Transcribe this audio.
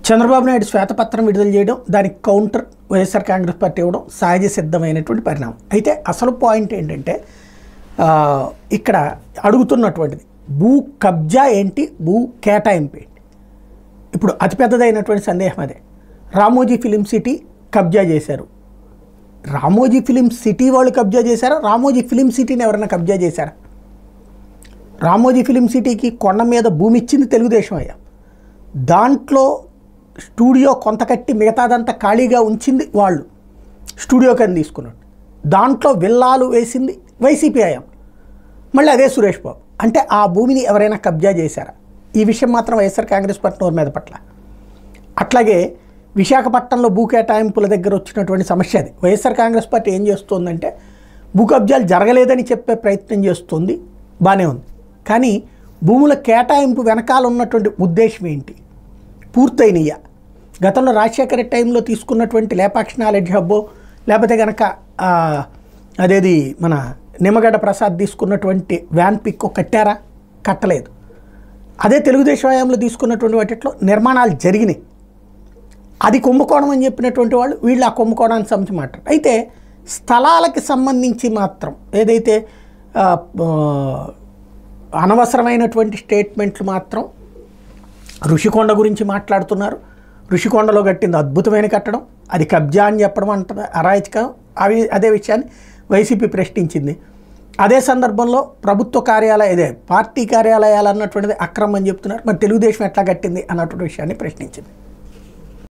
చంద్రబాబు నాయుడు శ్వేతపత్రం విడుదల చేయడం, దానికి కౌంటర్ వైఎస్ఆర్ కాంగ్రెస్ పార్టీ ఇవ్వడం సహజ సిద్ధమైనటువంటి పరిణామం. అయితే అసలు పాయింట్ ఏంటంటే ఇక్కడ అడుగుతున్నటువంటిది భూ కబ్జా ఏంటి, భూ కేటాయింపు ఏంటి. ఇప్పుడు అతిపెద్దదైనటువంటి సందేహం అదే. రామోజీ ఫిలిం సిటీ కబ్జా చేశారు. రామోజీ ఫిలిం సిటీ వాళ్ళు కబ్జా చేశారా? రామోజీ ఫిలిం సిటీని ఎవరైనా కబ్జా చేశారా? రామోజీ ఫిలిం సిటీకి కొండ మీద భూమి ఇచ్చింది తెలుగుదేశం అయ్యా. దాంట్లో స్టూడియో కొంత కట్టి మిగతాదంతా ఖాళీగా ఉంచింది వాళ్ళు, స్టూడియో కింద తీసుకున్నాడు. దాంట్లో విల్లాలు వేసింది వైసీపీ అయ్యాం, మళ్ళీ అదే సురేష్ బాబు. అంటే ఆ భూమిని ఎవరైనా కబ్జా చేశారా? ఈ విషయం మాత్రం వైఎస్ఆర్ కాంగ్రెస్ పార్టీ నోరు మీద పట్ల. అట్లాగే విశాఖపట్నంలో భూ కేటాయింపుల దగ్గర వచ్చినటువంటి సమస్య అది. వైఎస్ఆర్ కాంగ్రెస్ పార్టీ ఏం చేస్తుందంటే భూ కబ్జాలు జరగలేదని చెప్పే ప్రయత్నం చేస్తుంది, బాగానే ఉంది. కానీ భూముల కేటాయింపు వెనకాల ఉన్నటువంటి ఉద్దేశం ఏంటి? పూర్తయినయ్యా గతంలో రాజశేఖర టైంలో తీసుకున్నటువంటి లేపాక్షి నాలెడ్జ్ హబ్బో, లేకపోతే కనుక అదేది మన నిమ్మగడ్డ ప్రసాద్ తీసుకున్నటువంటి వ్యాన్ పిక్కో కట్టారా? కట్టలేదు. అదే తెలుగుదేశం హయాంలో తీసుకున్నటువంటి వాటిలో నిర్మాణాలు జరిగినాయి. అది కుంభకోణం అని చెప్పినటువంటి వాళ్ళు వీళ్ళు ఆ కుంభకోణానికి సంబంధించి మాట్లాడారు. అయితే స్థలాలకి సంబంధించి మాత్రం ఏదైతే అనవసరమైనటువంటి స్టేట్మెంట్లు మాత్రం ఋషికొండ గురించి మాట్లాడుతున్నారు. ఋషికొండలో కట్టింది అద్భుతమైన కట్టడం, అది కబ్జా అని చెప్పడం అంటది అరాచకం. అదే విషయాన్ని వైసీపీ ప్రశ్నించింది. అదే సందర్భంలో ప్రభుత్వ కార్యాలయ పార్టీ కార్యాలయాలు అన్నటువంటిది అక్రమం అని చెప్తున్నారు. మరి తెలుగుదేశం ఎట్లా కట్టింది అన్నటువంటి విషయాన్ని ప్రశ్నించింది.